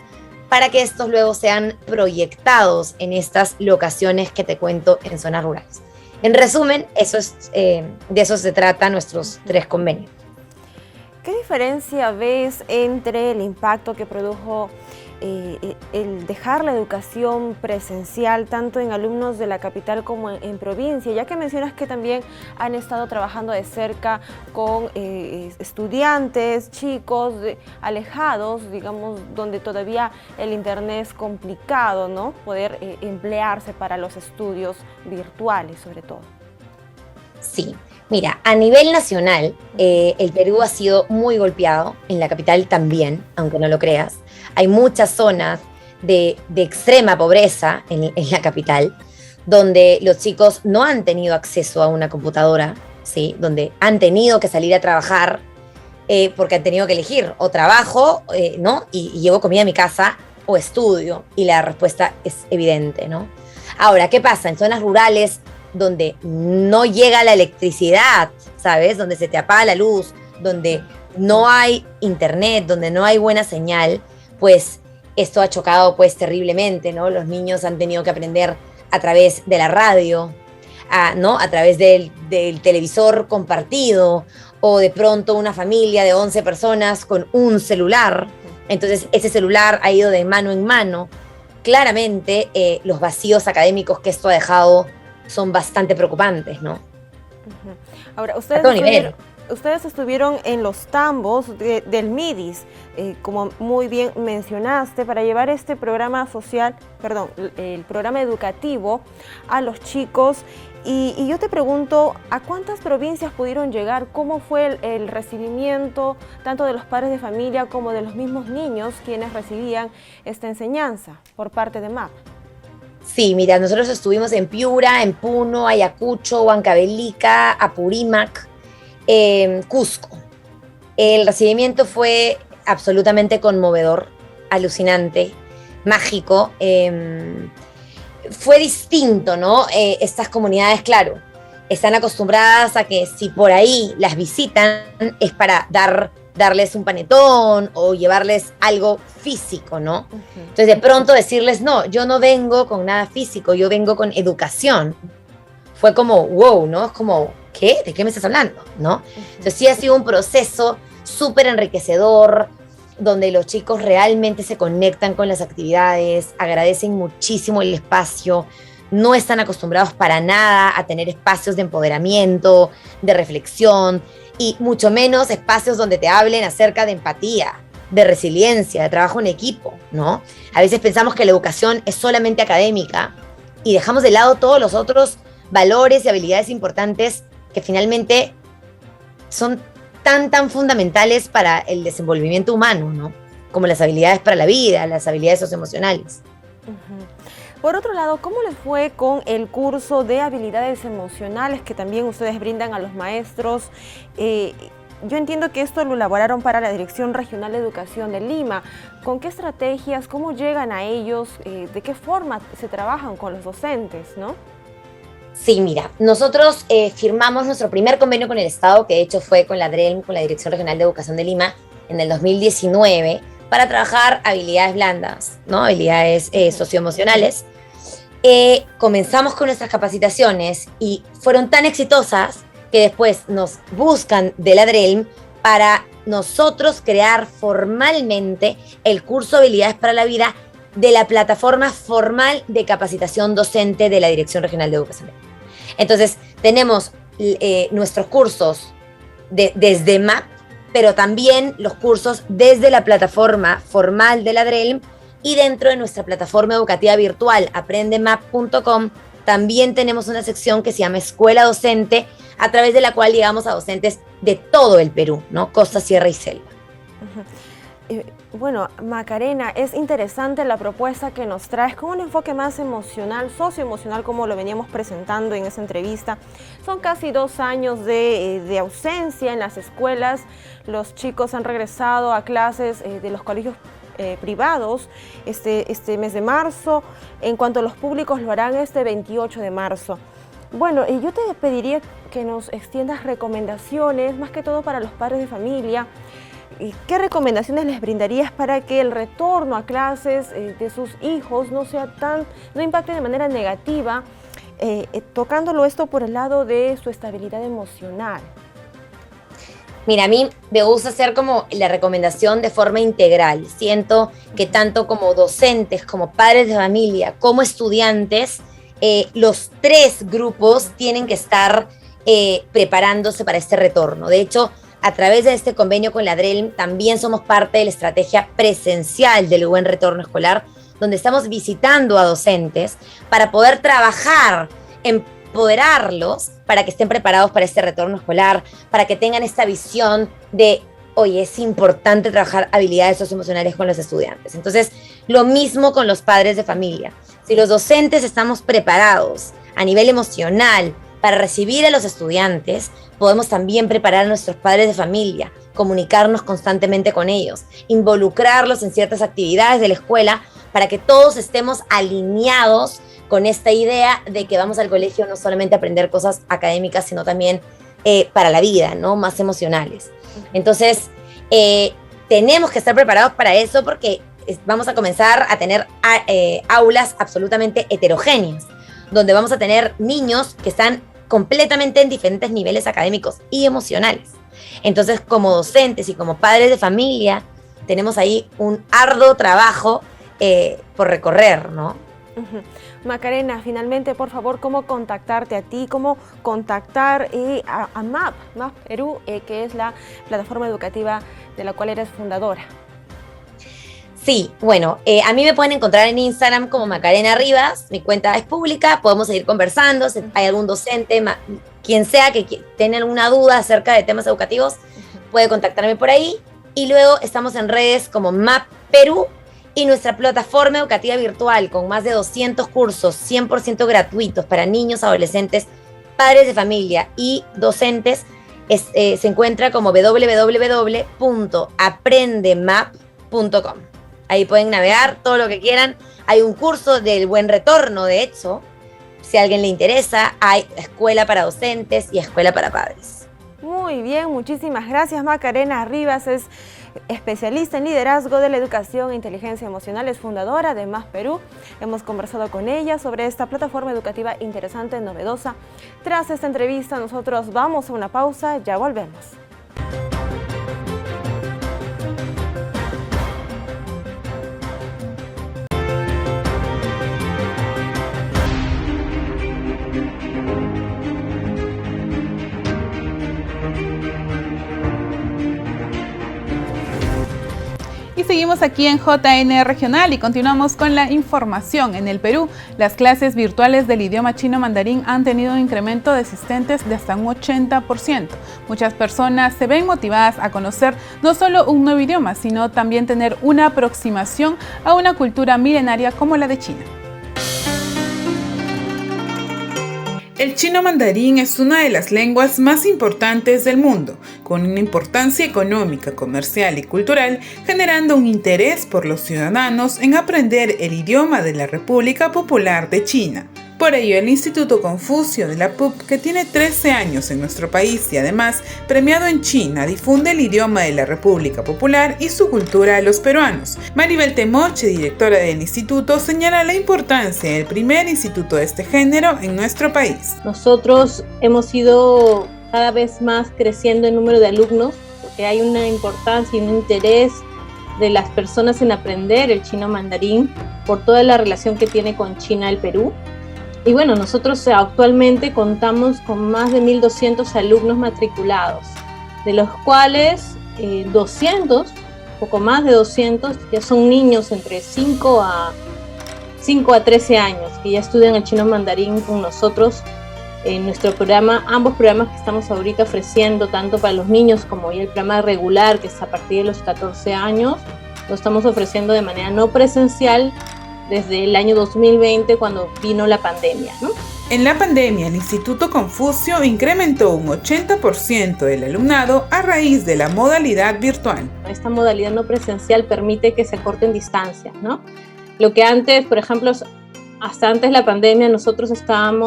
para que estos luego sean proyectados en estas locaciones que te cuento en zonas rurales. En resumen, de eso se trata nuestros 3 convenios. ¿Qué diferencia ves entre el impacto que produjo el dejar la educación presencial tanto en alumnos de la capital como en provincia, ya que mencionas que también han estado trabajando de cerca con estudiantes, chicos alejados, digamos, donde todavía el internet es complicado, ¿no? Poder emplearse para los estudios virtuales sobre todo. Sí. Mira, a nivel nacional, el Perú ha sido muy golpeado, en la capital también, aunque no lo creas. Hay muchas zonas de extrema pobreza en la capital, donde los chicos no han tenido acceso a una computadora, ¿sí? Donde han tenido que salir a trabajar porque han tenido que elegir o trabajo, ¿no? y llevo comida a mi casa o estudio, y la respuesta es evidente, ¿no? Ahora, ¿qué pasa? En zonas rurales donde no llega la electricidad, ¿sabes? Donde se te apaga la luz, donde no hay internet, donde no hay buena señal, pues esto ha chocado pues terriblemente, ¿no? Los niños han tenido que aprender a través de la radio, ¿no? A través del televisor compartido, o de pronto una familia de 11 personas con un celular. Entonces ese celular ha ido de mano en mano. Claramente los vacíos académicos que esto ha dejado son bastante preocupantes, ¿no? Ahora, ustedes estuvieron en los tambos del MIDIS, como muy bien mencionaste, para llevar este programa el programa educativo a los chicos. Y yo te pregunto, ¿a cuántas provincias pudieron llegar? ¿Cómo fue el recibimiento tanto de los padres de familia como de los mismos niños quienes recibían esta enseñanza por parte de MAP? Sí, mira, nosotros estuvimos en Piura, en Puno, Ayacucho, Huancavelica, Apurímac, Cusco. El recibimiento fue absolutamente conmovedor, alucinante, mágico. Fue distinto, ¿no? Estas comunidades, claro, están acostumbradas a que si por ahí las visitan es para darles un panetón o llevarles algo físico, ¿no? Entonces de pronto decirles, no, yo no vengo con nada físico, yo vengo con educación. Fue como, wow, ¿no? Es como, ¿qué? ¿De qué me estás hablando? ¿No? Entonces sí ha sido un proceso súper enriquecedor, donde los chicos realmente se conectan con las actividades, agradecen muchísimo el espacio, no están acostumbrados para nada a tener espacios de empoderamiento, de reflexión, y mucho menos espacios donde te hablen acerca de empatía, de resiliencia, de trabajo en equipo, ¿no? A veces pensamos que la educación es solamente académica y dejamos de lado todos los otros valores y habilidades importantes que finalmente son tan fundamentales para el desenvolvimiento humano, ¿no? Como las habilidades para la vida, las habilidades socioemocionales. Por otro lado, ¿cómo les fue con el curso de habilidades emocionales que también ustedes brindan a los maestros? Yo entiendo que esto lo elaboraron para la Dirección Regional de Educación de Lima. ¿Con qué estrategias? ¿Cómo llegan a ellos? ¿De qué forma se trabajan con los docentes, no? Sí, mira, nosotros firmamos nuestro primer convenio con el Estado, que de hecho fue con la DRELM, con la Dirección Regional de Educación de Lima, en el 2019, para trabajar habilidades blandas, ¿no? Habilidades socioemocionales. Comenzamos con nuestras capacitaciones y fueron tan exitosas que después nos buscan de la DRELM para nosotros crear formalmente el curso Habilidades para la Vida de la plataforma formal de capacitación docente de la Dirección Regional de Educación. Entonces, tenemos nuestros cursos desde MAP, pero también los cursos desde la plataforma formal de la DRELM, y dentro de nuestra plataforma educativa virtual aprendemap.com también tenemos una sección que se llama Escuela Docente, a través de la cual llegamos a docentes de todo el Perú, ¿no? Costa, Sierra y Selva. Bueno, Macarena, es interesante la propuesta que nos traes con un enfoque más emocional, socioemocional, como lo veníamos presentando en esa entrevista. Son casi 2 años de ausencia en las escuelas. Los chicos han regresado a clases de los colegios privados este mes de marzo. En cuanto a los públicos, lo harán este 28 de marzo. Bueno, yo te pediría que nos extiendas recomendaciones, más que todo para los padres de familia. ¿Qué recomendaciones les brindarías para que el retorno a clases de sus hijos no impacte de manera negativa, tocándolo esto por el lado de su estabilidad emocional? Mira, a mí me gusta hacer como la recomendación de forma integral. Siento que tanto como docentes, como padres de familia, como estudiantes, los 3 grupos tienen que estar preparándose para este retorno. De hecho, a través de este convenio con la DRELM también somos parte de la estrategia presencial del buen retorno escolar, donde estamos visitando a docentes para poder trabajar, empoderarlos para que estén preparados para este retorno escolar, para que tengan esta visión de, oye, es importante trabajar habilidades socioemocionales con los estudiantes. Entonces, lo mismo con los padres de familia. Si los docentes estamos preparados a nivel emocional para recibir a los estudiantes, podemos también preparar a nuestros padres de familia, comunicarnos constantemente con ellos, involucrarlos en ciertas actividades de la escuela para que todos estemos alineados con esta idea de que vamos al colegio no solamente a aprender cosas académicas, sino también para la vida, ¿no? Más emocionales. Entonces, tenemos que estar preparados para eso porque vamos a comenzar a tener aulas absolutamente heterogéneas, donde vamos a tener niños que están completamente en diferentes niveles académicos y emocionales. Entonces, como docentes y como padres de familia, tenemos ahí un arduo trabajo por recorrer, ¿no? Macarena, finalmente, por favor, ¿cómo contactarte a ti? ¿Cómo contactar a MAP Perú, que es la plataforma educativa de la cual eres fundadora? Sí, bueno, a mí me pueden encontrar en Instagram como Macarena Rivas, mi cuenta es pública, podemos seguir conversando, si hay algún docente, quien sea que tenga alguna duda acerca de temas educativos, puede contactarme por ahí. Y luego estamos en redes como MAP Perú y nuestra plataforma educativa virtual con más de 200 cursos 100% gratuitos para niños, adolescentes, padres de familia y docentes, se encuentra como www.aprendemap.com. Ahí pueden navegar todo lo que quieran. Hay un curso del buen retorno, de hecho. Si a alguien le interesa, hay escuela para docentes y escuela para padres. Muy bien, muchísimas gracias. Macarena Rivas es especialista en liderazgo de la educación e inteligencia emocional, es fundadora de Más Perú. Hemos conversado con ella sobre esta plataforma educativa interesante, novedosa. Tras esta entrevista, nosotros vamos a una pausa, ya volvemos. Y seguimos aquí en JN Regional y continuamos con la información. En el Perú, las clases virtuales del idioma chino mandarín han tenido un incremento de asistentes de hasta un 80%. Muchas personas se ven motivadas a conocer no solo un nuevo idioma, sino también tener una aproximación a una cultura milenaria como la de China. El chino mandarín es una de las lenguas más importantes del mundo, con una importancia económica, comercial y cultural, generando un interés por los ciudadanos en aprender el idioma de la República Popular de China. Por ello, el Instituto Confucio de la PUC, que tiene 13 años en nuestro país y además premiado en China, difunde el idioma de la República Popular y su cultura a los peruanos. Maribel Temoche, directora del instituto, señala la importancia del primer instituto de este género en nuestro país. Nosotros hemos ido cada vez más creciendo en número de alumnos, porque hay una importancia y un interés de las personas en aprender el chino mandarín por toda la relación que tiene con China el Perú. Y bueno, nosotros actualmente contamos con más de 1.200 alumnos matriculados, de los cuales 200, poco más de 200, ya son niños entre 5 a 13 años, que ya estudian el chino mandarín con nosotros en nuestro programa. Ambos programas que estamos ahorita ofreciendo, tanto para los niños como ya el programa regular, que es a partir de los 14 años, lo estamos ofreciendo de manera no presencial, desde el año 2020 cuando vino la pandemia, ¿no? En la pandemia, el Instituto Confucio incrementó un 80% del alumnado a raíz de la modalidad virtual. Esta modalidad no presencial permite que se corten distancias, ¿no? Lo que antes, por ejemplo, hasta antes de la pandemia, nosotros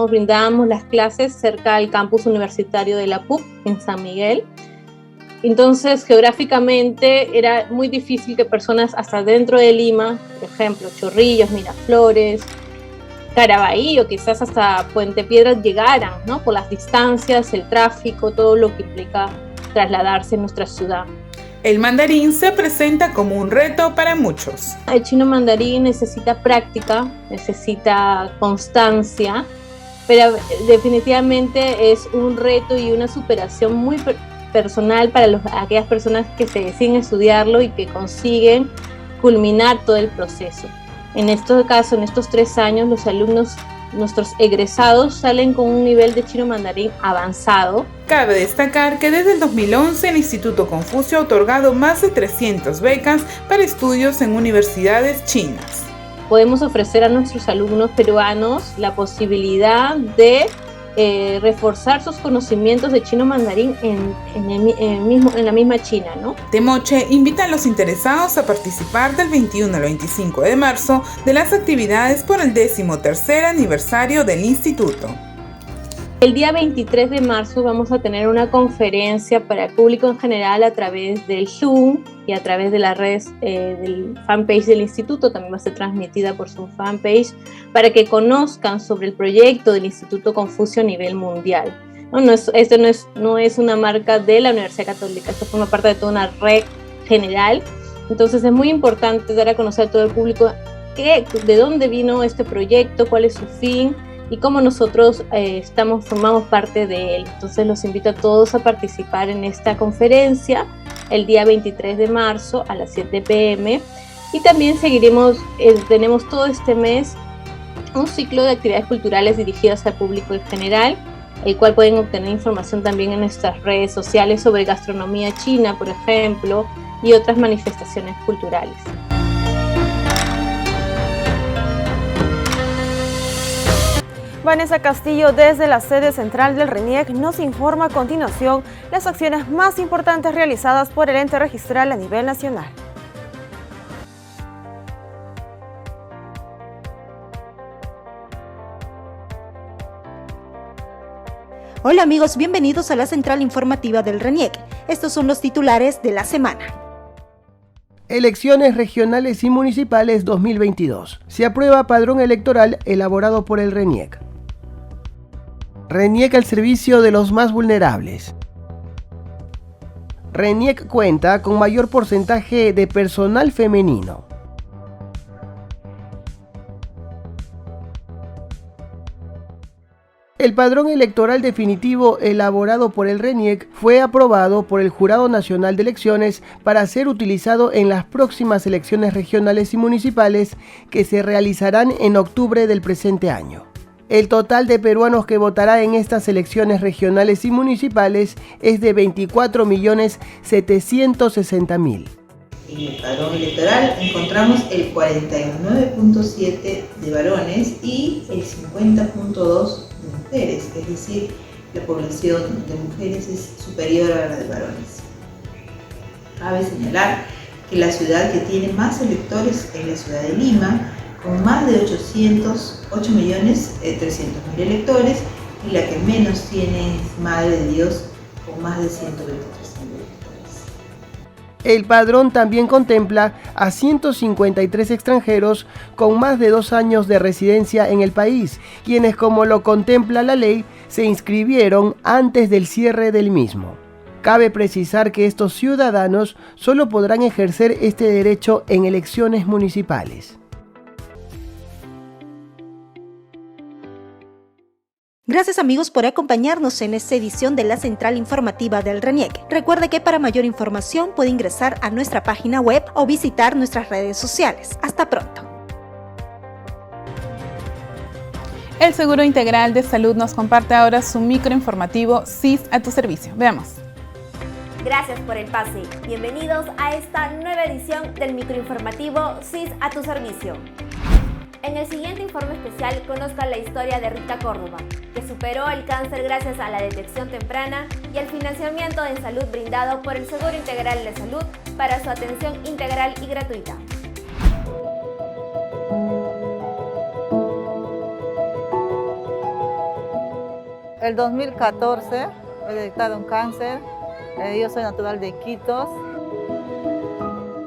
brindábamos las clases cerca del campus universitario de la PUC en San Miguel. Entonces, geográficamente era muy difícil que personas hasta dentro de Lima, por ejemplo, Chorrillos, Miraflores, Caraballo, quizás hasta Puente Piedras llegaran, ¿no? Por las distancias, el tráfico, todo lo que implica trasladarse en nuestra ciudad. El mandarín se presenta como un reto para muchos. El chino mandarín necesita práctica, necesita constancia, pero definitivamente es un reto y una superación muy personal para aquellas personas que se deciden estudiarlo y que consiguen culminar todo el proceso. En este caso, en estos 3 años, los alumnos, nuestros egresados, salen con un nivel de chino mandarín avanzado. Cabe destacar que desde el 2011 el Instituto Confucio ha otorgado más de 300 becas para estudios en universidades chinas. Podemos ofrecer a nuestros alumnos peruanos la posibilidad de reforzar sus conocimientos de chino mandarín en la misma China, ¿no? Temoche invita a los interesados a participar del 21 al 25 de marzo de las actividades por el 13º aniversario del instituto. El día 23 de marzo vamos a tener una conferencia para el público en general a través del Zoom y a través de las redes del fanpage del instituto. También va a ser transmitida por su fanpage para que conozcan sobre el proyecto del Instituto Confucio a nivel mundial. Esto no es una marca de la Universidad Católica, esto forma parte de toda una red general. Entonces es muy importante dar a conocer a todo el público de dónde vino este proyecto, cuál es su fin y cómo nosotros formamos parte de él. Entonces los invito a todos a participar en esta conferencia el día 23 de marzo a las 7 p.m. Y también tenemos todo este mes un ciclo de actividades culturales dirigidas al público en general, el cual pueden obtener información también en nuestras redes sociales sobre gastronomía china, por ejemplo, y otras manifestaciones culturales. Vanessa Castillo, desde la sede central del RENIEC, nos informa a continuación las acciones más importantes realizadas por el ente registral a nivel nacional. Hola amigos, bienvenidos a la central informativa del RENIEC. Estos son los titulares de la semana. Elecciones regionales y municipales 2022. Se aprueba padrón electoral elaborado por el RENIEC. RENIEC al servicio de los más vulnerables. RENIEC cuenta con mayor porcentaje de personal femenino. El padrón electoral definitivo elaborado por el RENIEC fue aprobado por el Jurado Nacional de Elecciones para ser utilizado en las próximas elecciones regionales y municipales que se realizarán en octubre del presente año. El total de peruanos que votará en estas elecciones regionales y municipales es de 24.760.000. En el padrón electoral encontramos el 49.7% de varones y el 50.2% de mujeres, es decir, la población de mujeres es superior a la de varones. Cabe señalar que la ciudad que tiene más electores es la ciudad de Lima, con más de 8.300.000 electores, y la que menos tiene es Madre de Dios, con más de 123.000 electores. El padrón también contempla a 153 extranjeros con más de 2 años de residencia en el país, quienes, como lo contempla la ley, se inscribieron antes del cierre del mismo. Cabe precisar que estos ciudadanos solo podrán ejercer este derecho en elecciones municipales. Gracias amigos por acompañarnos en esta edición de la central informativa del RENIEC. Recuerde que para mayor información puede ingresar a nuestra página web o visitar nuestras redes sociales. Hasta pronto. El Seguro Integral de Salud nos comparte ahora su microinformativo SIS a tu servicio. Veamos. Gracias por el pase. Bienvenidos a esta nueva edición del microinformativo SIS a tu servicio. En el siguiente informe especial conozcan la historia de Rita Córdoba, que superó el cáncer gracias a la detección temprana y al financiamiento en salud brindado por el Seguro Integral de Salud para su atención integral y gratuita. El 2014 me detectaron cáncer. Yo soy natural de Iquitos.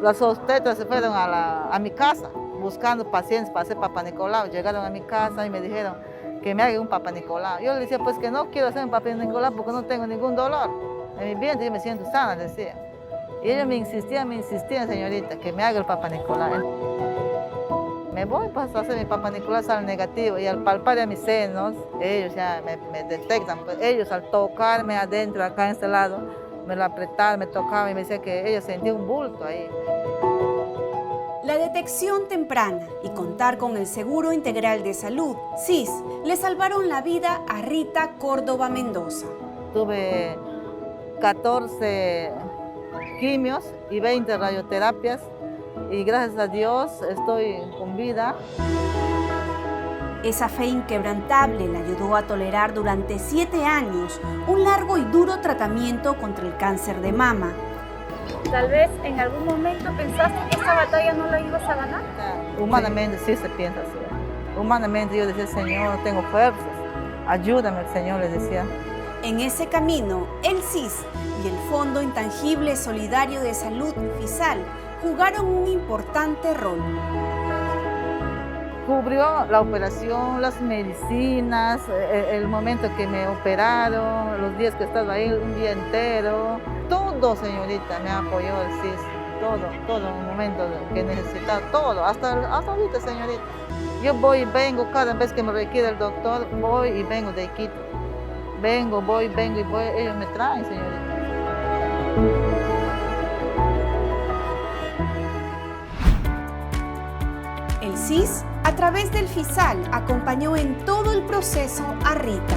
Las obstetras se fueron a mi casa buscando pacientes para hacer Papa Nicolau. Llegaron a mi casa y me dijeron que me haga un Papa Nicolau. Yo le decía, pues que no quiero hacer un Papa Nicolau porque no tengo ningún dolor. En mi vientre yo me siento sana, decía. Y ellos me insistían, señorita, que me haga el Papa Nicolau. Me voy para hacer mi Papa Nicolau, sale negativo. Y al palpar a mis senos, ellos ya me detectan. Pues ellos al tocarme adentro, acá en este lado, me lo apretaban, me tocaban y me decían que ellos sentían un bulto ahí. La detección temprana y contar con el Seguro Integral de Salud, SIS, le salvaron la vida a Rita Córdoba Mendoza. Tuve 14 quimios y 20 radioterapias y gracias a Dios estoy con vida. Esa fe inquebrantable la ayudó a tolerar durante 7 años un largo y duro tratamiento contra el cáncer de mama. Tal vez en algún momento pensaste que esta batalla no la ibas a ganar. Humanamente sí se piensa así. Humanamente yo decía, Señor, no tengo fuerzas. Ayúdame, Señor, le decía. En ese camino, el SIS y el Fondo Intangible Solidario de Salud, FISAL, jugaron un importante rol. Cubrió la operación, las medicinas, el momento que me operaron, los días que estaba ahí, un día entero. Todo, señorita, me apoyó el SIS. Todo, en un momento que necesitaba, todo, hasta ahorita, señorita. Yo voy y vengo, cada vez que me requiere el doctor, voy y vengo de Iquitos. Vengo y voy, ellos me traen, señorita. El SIS, a través del FISAL, acompañó en todo el proceso a Rita.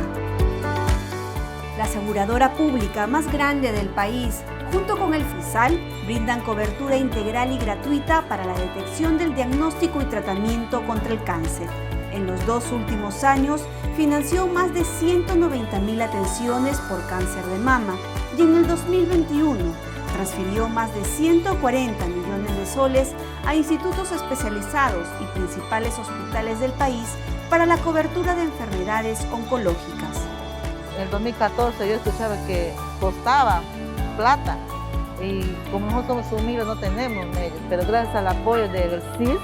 La aseguradora pública más grande del país, junto con el FISAL, brindan cobertura integral y gratuita para la detección del diagnóstico y tratamiento contra el cáncer. en los 2 últimos años financió más de 190.000 atenciones por cáncer de mama y en el 2021 transfirió más de 140 millones de soles a institutos especializados y principales hospitales del país para la cobertura de enfermedades oncológicas. En el 2014 yo escuchaba que costaba plata y como nosotros somos humildes no tenemos medios, pero gracias al apoyo del CIS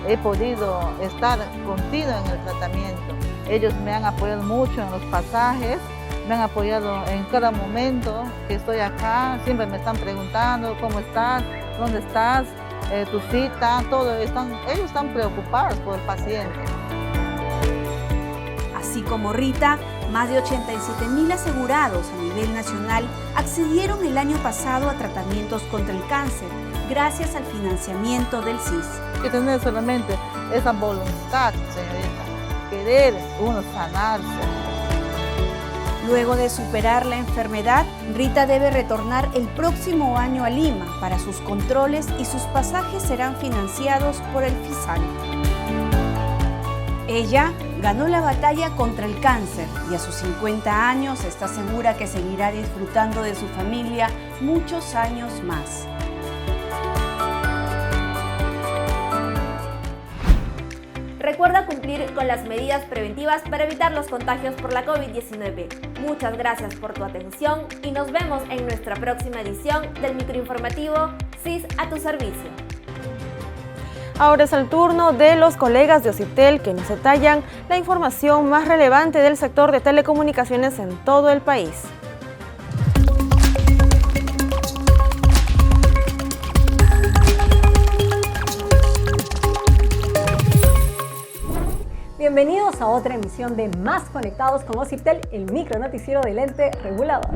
he podido estar continuo en el tratamiento. Ellos me han apoyado mucho en los pasajes, me han apoyado en cada momento que estoy acá, siempre me están preguntando cómo estás, dónde estás, tu cita, todo, ellos están preocupados por el paciente. Así como Rita, más de 87.000 asegurados a nivel nacional accedieron el año pasado a tratamientos contra el cáncer, gracias al financiamiento del CIS. Hay que tener solamente esa voluntad, señorita, querer uno sanarse. Luego de superar la enfermedad, Rita debe retornar el próximo año a Lima para sus controles y sus pasajes serán financiados por el FISAL. Ella ganó la batalla contra el cáncer y a sus 50 años está segura que seguirá disfrutando de su familia muchos años más. Recuerda cumplir con las medidas preventivas para evitar los contagios por la COVID-19. Muchas gracias por tu atención y nos vemos en nuestra próxima edición del microinformativo CIS a tu servicio. Ahora es el turno de los colegas de OCIPTEL que nos detallan la información más relevante del sector de telecomunicaciones en todo el país. Bienvenidos a otra emisión de Más Conectados con OCIPTEL, el micro noticiero del ente regulador.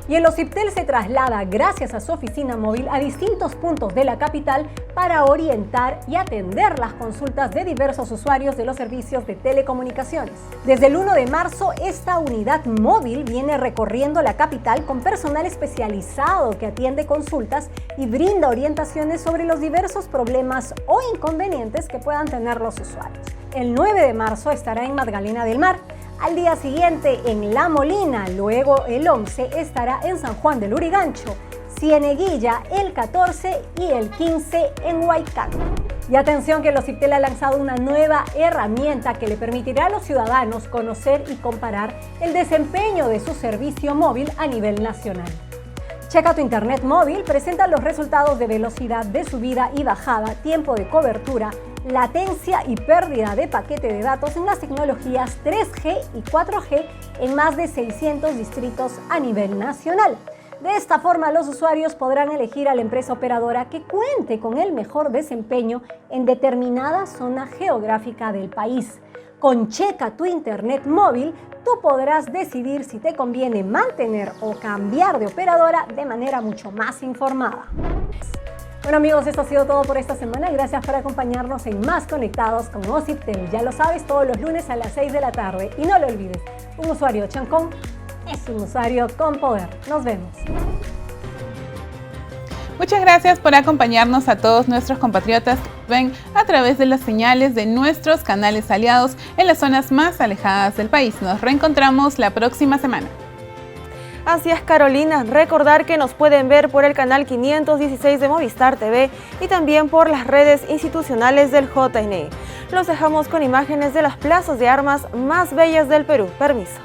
Y el OCIPTEL se traslada gracias a su oficina móvil a distintos puntos de la capital para orientar y atender las consultas de diversos usuarios de los servicios de telecomunicaciones. Desde el 1 de marzo, esta unidad móvil viene recorriendo la capital con personal especializado que atiende consultas y brinda orientaciones sobre los diversos problemas o inconvenientes que puedan tener los usuarios. El 9 de marzo estará en Magdalena del Mar, al día siguiente en La Molina, luego el 11 estará en San Juan del Lurigancho, Cieneguilla el 14 y el 15 en Huaycán. Y atención que el OCIPTEL ha lanzado una nueva herramienta que le permitirá a los ciudadanos conocer y comparar el desempeño de su servicio móvil a nivel nacional. Checa tu internet móvil presenta los resultados de velocidad de subida y bajada, tiempo de cobertura, latencia y pérdida de paquete de datos en las tecnologías 3G y 4G en más de 600 distritos a nivel nacional. De esta forma, los usuarios podrán elegir a la empresa operadora que cuente con el mejor desempeño en determinada zona geográfica del país. Con Checa tu internet móvil, tú podrás decidir si te conviene mantener o cambiar de operadora de manera mucho más informada. Bueno amigos, esto ha sido todo por esta semana. Gracias por acompañarnos en Más Conectados con OCIPTEL. Ya lo sabes, todos los lunes a las 6 de la tarde. Y no lo olvides, un usuario chancón es un usuario con poder. Nos vemos. Muchas gracias por acompañarnos a todos nuestros compatriotas que ven a través de las señales de nuestros canales aliados en las zonas más alejadas del país. Nos reencontramos la próxima semana. Así es, Carolina. Recordar que nos pueden ver por el canal 516 de Movistar TV y también por las redes institucionales del JNE. Los dejamos con imágenes de las plazas de armas más bellas del Perú. Permiso.